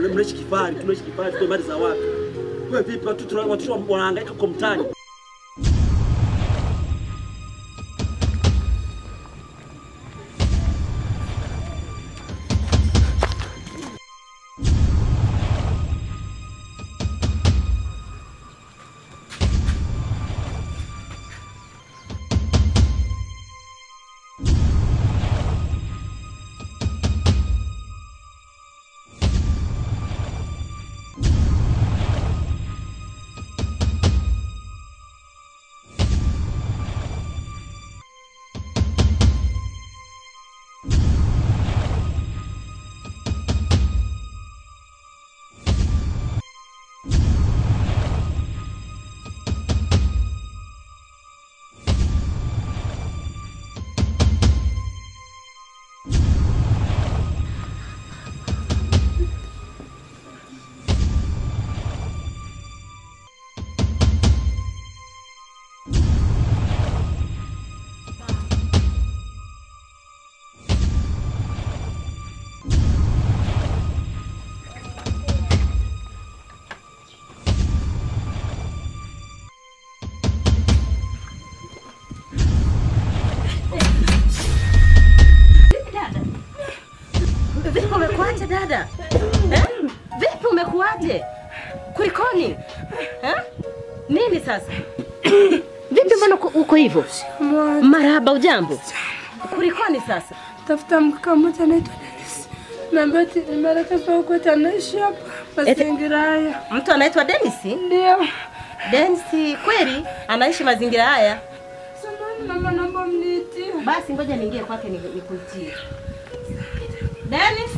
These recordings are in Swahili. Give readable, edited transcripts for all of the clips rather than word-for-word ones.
Tunaishi kifari, kwa mali za watu. Wewe vipi watu wanahangaika kwa mtaani? Dada, vipi umekuaje? Kulikoni? Nini sasa? Vipi mbona uko hivyo? Marahaba, ujambo? Kulikoni sasa? Tafuta mkaka mmoja anaitwa Dennis. Naambia ati nimeelekeza huko anaishi hapa mazingira haya. Mtu anaitwa Dennis? Ndio. Dennis kweli anaishi mazingira haya? Samahani mama, naomba mniitie. Basi ngoja niingie kwake nikuitie. Dennis?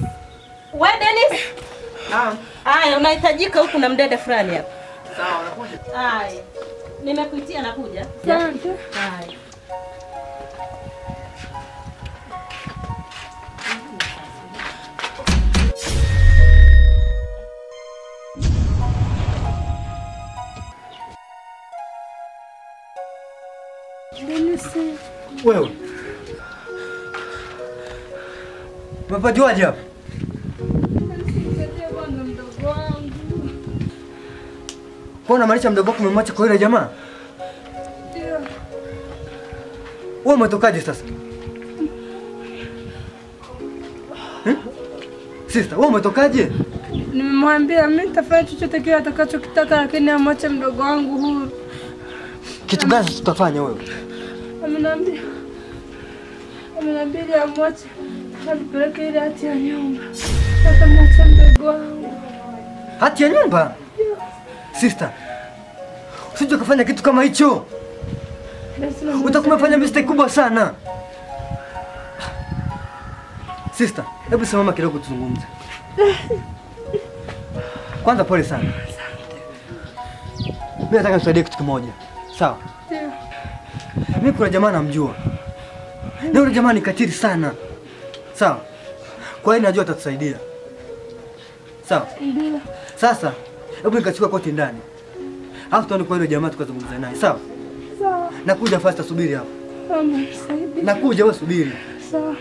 Wewe Dennis? Haya, unahitajika huku na mdada fulani hapa. Sawa, nakuja. Haya. Nimekuitia nakuja. Asante. Haya. Dennis. Wewe. Umepajuaje hapa? Mbona maanisha mdogo wako umemwacha kwa yule jamaa? Ndio. Wewe umetokaje sasa? Sister, wewe umetokaje? Nimemwambia mimi nitafanya chochote kile atakachokitaka, lakini amwache mdogo wangu huru. Kitu gani tutafanya wewe? Amenambia ili amwache nipeleke ile hati ya nyumba. Atamwacha mdogo wangu. Hati ya nyumba? Sister, usije kufanya kitu kama hicho. Utakuwa umefanya mistake kubwa sana. Sister, hebu simama kidogo tuzungumze. Kwanza pole sana. Mimi nataka nisaidie kitu kimoja. Sawa? Ndio. Mimi kuna jamaa namjua. Na yule jamaa ni katili sana. Sawa? Kwa hiyo najua atatusaidia. Sawa? Ndio. Sasa, hebu nikachukua koti ndani. Alafu tuone kwa yule jamaa tukazungumza naye. Sawa? Sawa. Nakuja fasta, subiri hapo. Mama, nisaidie. Nakuja, wewe subiri. Sawa.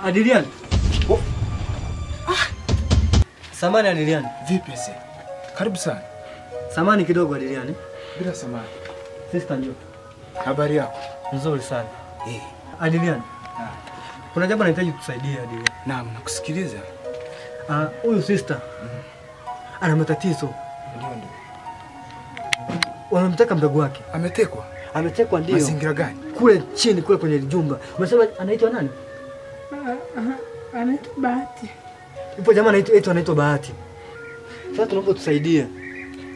Adilian. Samani Adilian. Vipi sasa? Karibu sana. Samani kidogo Adilian. Bila samani. Sister njoo. Habari yako? Nzuri sana. Adilian. Kuna jambo nahitaji kutusaidia Adilian. Naam, nakusikiliza. Huyu sister ana matatizo. Ndio. Wanamtaka mdogo wake. Ametekwa? Ametekwa ndio. Mazingira gani? Kule chini kule kwenye jumba. Umesema anaitwa nani? Anaitwa Bahati. Yupo jamaa anaitwa Bahati. Sasa tunaomba tusaidie.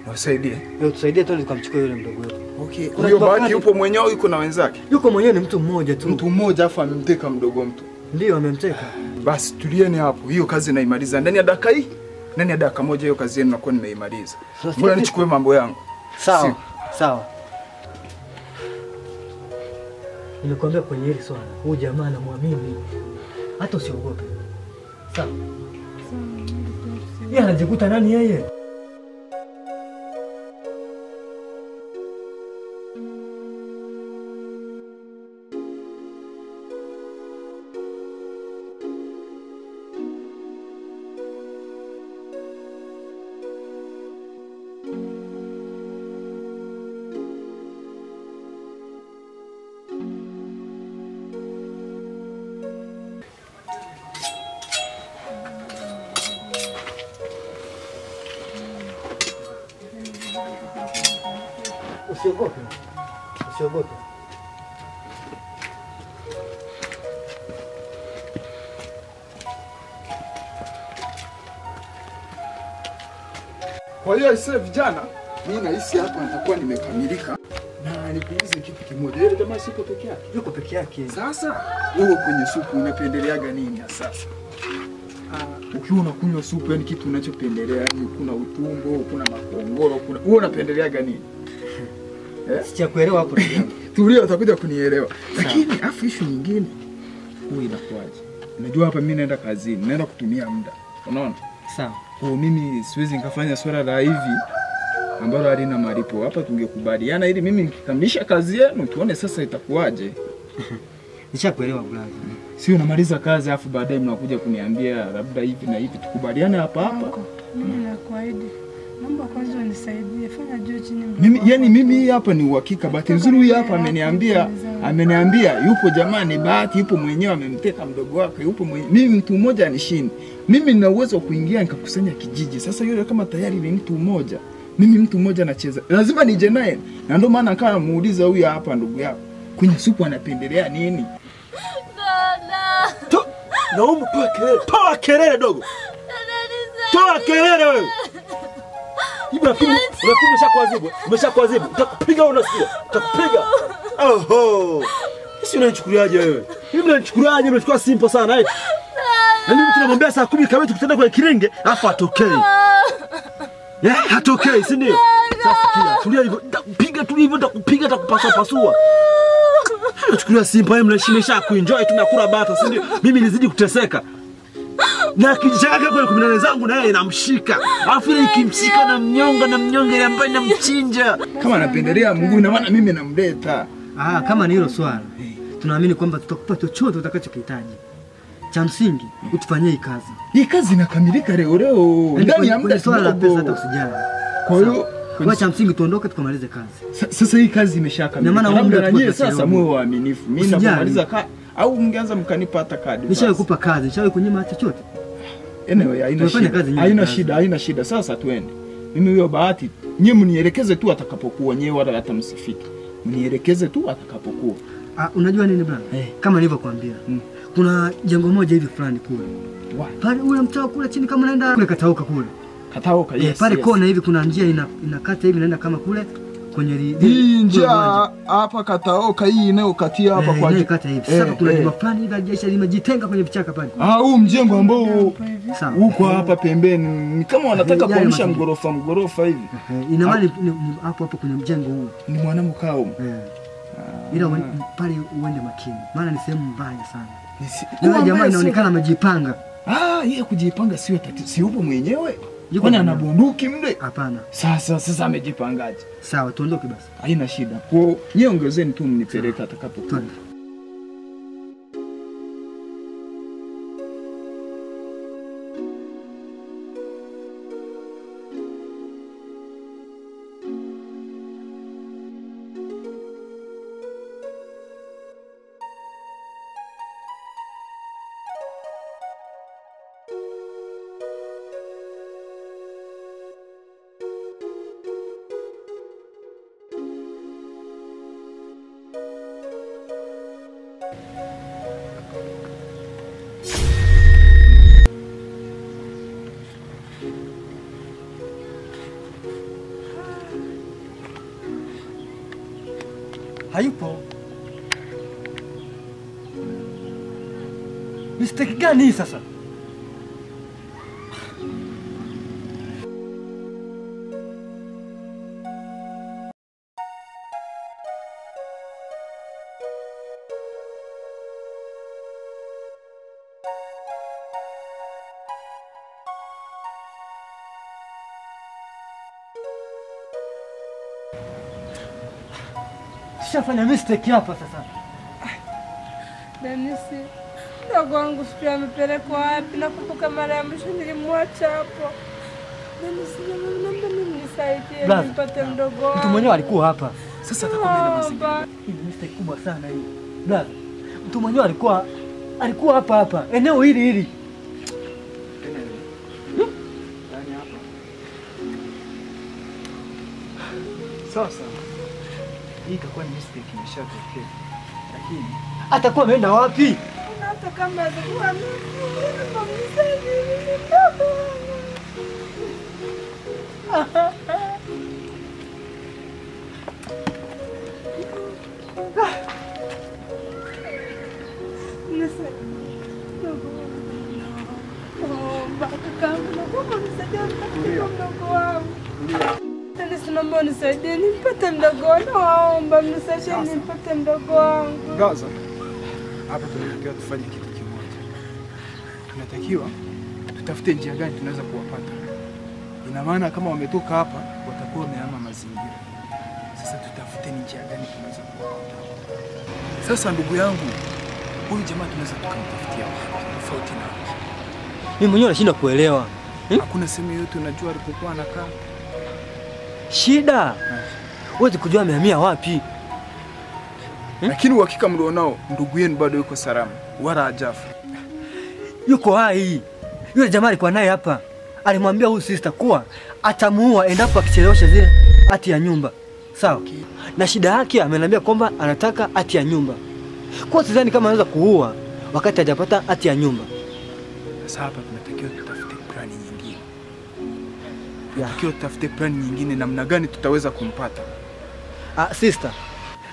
Wasaidie? Tusaidie tu tukamchukua yule mdogo wetu. Okay. Huyo Bahati yupo mwenyewe yuko na wenzake? Yuko mwenyewe, ni mtu mmoja tu. Mtu mmoja afa amemteka mdogo mtu. Ndio amemteka. Basi tulieni hapo. Hiyo kazi naimaliza ndani ya dakika hii. Ndani ya dakika moja hiyo kazi yenu nakuwa nimeimaliza. Bora nichukue mambo yangu. Sawa. Sawa. Nimekuambia kwenye hili swala, huyu jamaa anamwamini. Hata usiogope. Sawa. Yeye anajikuta nani yeye? Usiogope. Usiogope. Kwa hiyo sasa vijana, mimi nahisi hapa nitakuwa nimekamilika. Na nikuulize kitu kimoja. Yule jamaa sipo peke yake. Yuko peke yake. Sasa wewe kwenye supu unapendeleaga nini sasa? Ukiwa unakunywa supu yani kitu unachopendelea yani kuna utumbo, kuna makongoro, kuna wewe unapendeleaga nini? Sijakuelewa hapo ndio. Tulia utakuja kunielewa. Lakini afu issue nyingine huwa inakuaje? Unajua hapa mimi naenda kazini, naenda kutumia muda. Unaona? Sawa. Kwa mimi siwezi nikafanya swala la hivi ambalo halina malipo. Hapa tungekubaliana ili mimi nikikamilisha kazi yenu tuone sasa itakuaje. Nishakuelewa brother. Sio namaliza kazi afu baadaye mnakuja kuniambia labda hivi na hivi, tukubaliane hapa hapa. Mimi nakuahidi. Naomba kwanza unisaidie. Fanya juu chini. Mimi hapa ni uhakika. Bahati nzuri huyu hapa ameniambia yupo jamani Bahati yupo mwenyewe amemteka mdogo wake, yupo mwenyewe. Mimi mtu mmoja anishindi. Mimi nina uwezo wa kuingia nikakusanya kijiji. Sasa yule kama tayari ni mtu mmoja, mimi mtu mmoja nacheza. Lazima nije naye. Na ndio maana akawa namuuliza huyu hapa ndugu yako, kwenye supu anapendelea nini? Dada. Naomba toa kelele. Toa kelele dogo. Toa kelele wewe. Umeshakuadhibu. Utakupiga unasikia. Utakupiga. Oho. Sisi unanichukuliaje wewe? Hivi unanichukuliaje? Unachukua simple sana eti. Yaani mtu anamwambia saa 10 kamili tukutane kwa kiringe, afa atokei. Hatokei, si ndio? Sasa sikia, tulia hivyo. Nitakupiga tu hivyo, nitakupiga nitakupasua. Unachukulia simple wewe mnashimisha kuenjoy tunakula bata, si ndio? Mimi nizidi kuteseka. Na kijichaka kwa 18 zangu na yeye inamshika. Alafu ile ikimshika na mnyonga ile ambaye inamchinja. Kama anapendelea Mungu na maana mimi namleta. Kama ni hilo swala. Tunaamini kwamba tutakupa chochote utakachokihitaji. Cha msingi utufanyie kazi. Hii kazi inakamilika leo. Ndani ya muda swala la pesa hata usijali. Kwa hiyo kwa cha msingi tuondoke tukamalize kazi. Sasa hii kazi imeshakamilika. Na maana labda nyie sasa muwe waaminifu. Mimi napomaliza au mngeanza mkanipa hata kadi. Nishakupa kazi, nishawahi kunyima chochote. Anyway, haina shida. Sasa twende. Mimi huyo Bahati, nyie mnielekeze tu atakapokuwa, nyie wala hata msifiki. Mnielekeze tu atakapokuwa. Unajua nini bwana? Kama nilivyokuambia. Kuna jengo moja hivi fulani kule. Pale ule mtaa kule chini kama unaenda kule Kataoka kule. Kataoka, yes. Pale kona hivi kuna njia inakata hivi inaenda kama kule kwenye hii njia hapa Kataoka hii inayokatia hapa kwa ajili kata hivi. Sasa kuna jumba fulani hivi jeshi limejitenga kwenye vichaka pale. Huu mjengo ambao uko hapa pembeni kama wanataka kuamsha mgorofa hivi. Ina maana hapo kwenye mjengo huu. Ni mwanamke hao. Ila pale uende makini. Maana ni sehemu mbaya sana. Yule jamaa inaonekana amejipanga. Yeye kujipanga sio tatizo. Si yupo mwenyewe? Kwani ana bunduki mle? Hapana. Sasa amejipangaje? Sawa, tuondoke basi. Haina shida. Kwa nyie ongezeni tu mnipeleka atakapokuwa. Hayupo. Mistake gani hii sasa? Shafanya mistake hapa sasa. Denisi, mdogo wangu sijui amepelekwa wapi. Nakumbuka mara ya mwisho nilimwacha hapo. Denisi, naomba mimi nisaidie nipate mdogo wangu. Mtu mwenyewe alikuwa hapa. Sasa atakuwa ameenda mazingira. Hii ni mistake kubwa sana hii. Brother, mtu mwenyewe alikuwa hapa eneo hili. Sasa hii itakuwa ni mistake imeshatokea. Lakini Atakuwa ameenda wapi? Hata kama atakuwa naomba unisaidie nipate mdogo wangu. Naomba mnisaidie nipate mdogo wangu. Gaza, hapa tunatakiwa tufanye kitu kimoja. Tunatakiwa tutafute njia gani tunaweza kuwapata. Ina maana kama wametoka hapa watakuwa wamehama mazingira. Sasa tutafute njia gani tunaweza kuwapata. Sasa ndugu yangu, huyu jamaa tunaweza tukamtafutia wapi tofauti na hapa? Mimi mwenyewe nashinda kuelewa. Hakuna sehemu yote unajua alipokuwa anakaa. Shida. Wewe kujua amehamia wapi? Lakini uhakika mlionao ndugu yenu bado yuko salama, wala hajafa. Yuko hai. Yule jamaa alikuwa naye hapa. Alimwambia huyu sister kuwa atamuua endapo akichelewesha zile hati ya nyumba. Sawa? Okay. Na shida yake ameniambia kwamba anataka hati ya nyumba. Kwa sidhani kama anaweza kuua wakati hajapata hati ya nyumba. Sasa hapa tunatakiwa tutafute plani nyingine. Tunatakiwa tutafute plani nyingine namna gani tutaweza kumpata. Sister,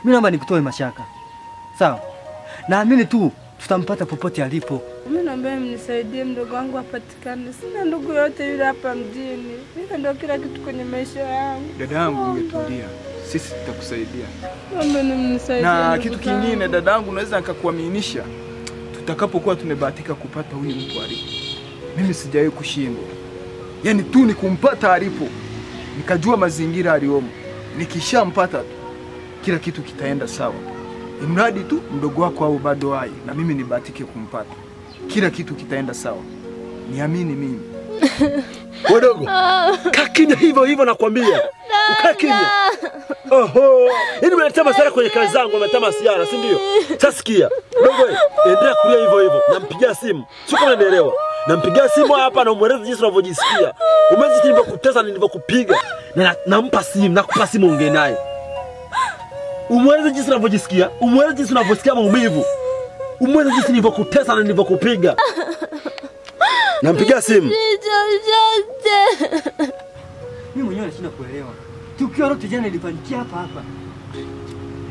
mimi naomba nikutoe mashaka. Sawa? Naamini tu tutampata popote alipo. Mimi naomba mnisaidie mdogo wangu apatikane. Sina ndugu yote yule hapa mjini. Mimi ndio kila kitu kwenye maisha yangu. Dada yangu ungetulia. Sisi tutakusaidia. Naomba mnisaidie. Na kitu kingine dada yangu naweza nikakuaminisha. Tutakapokuwa tumebahatika kupata huyu mtu alipo. Mimi sijawahi kushindwa. Yaani tu ni kumpata alipo. Nikajua mazingira aliomo. Nikishampata kila kitu kitaenda sawa. Imradi tu mdogo wako au bado hai na mimi nibahatike kumpata. Kila kitu kitaenda sawa. Niamini mimi. Wadogo. Kaa kimya hivyo nakwambia. Ukaa kimya. Oho. Yaani unaletea masara kwenye kazi zangu, unaletea masiara, si ndio? Sasa sikia. Dogo, endelea kulia hivyo. Nampigia simu. Sio kama unaelewa. Nampigia simu hapa na umweleze jinsi unavyojisikia. Umezi nilivyokutesa nilivyokupiga. Na nampa simu, nakupa simu ongee naye. Umweleze jinsi unavyojisikia, umweleze jinsi unavyosikia maumivu. Umweleze jinsi nilivyokutesa na nilivyokupiga. Nampigia simu. Mimi mwenyewe nashinda kuelewa. Tukio lote jana lilifanikia hapa.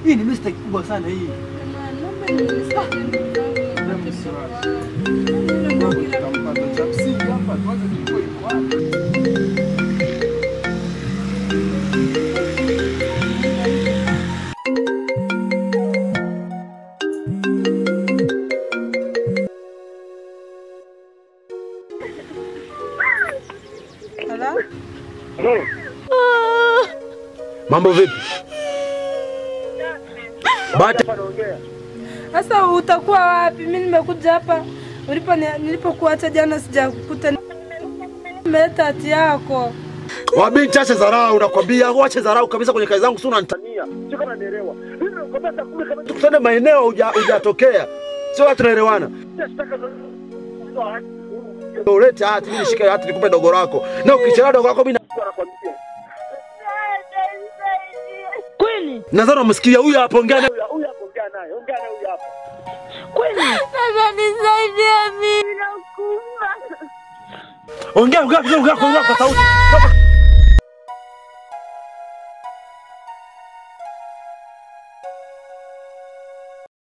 Hii ni mistake kubwa sana hii. Mambo vipi? Sasa utakuwa wapi? Mimi nimekuja hapa nilipokuacha jana sijakukuta. Nimeleta hati yako. Wabinti acha dharau, nakwambia acha dharau kabisa kwenye kazi zangu, sio unanitania. Sio kama naelewa. Mimi nakwambia takule kama tukutane maeneo hujatokea. Sio watu tunaelewana. Ulete hati, mimi nishike hati nikupe dogo lako. Na ukichana dogo lako mimi nakwambia. Kweli? Nadhani umesikia huyu hapo, ongea naye. Huyu hapo ongea naye. Ongea naye huyu hapo. Kweli? Sasa nisaidie mimi nakufa. Ongea kwa sauti.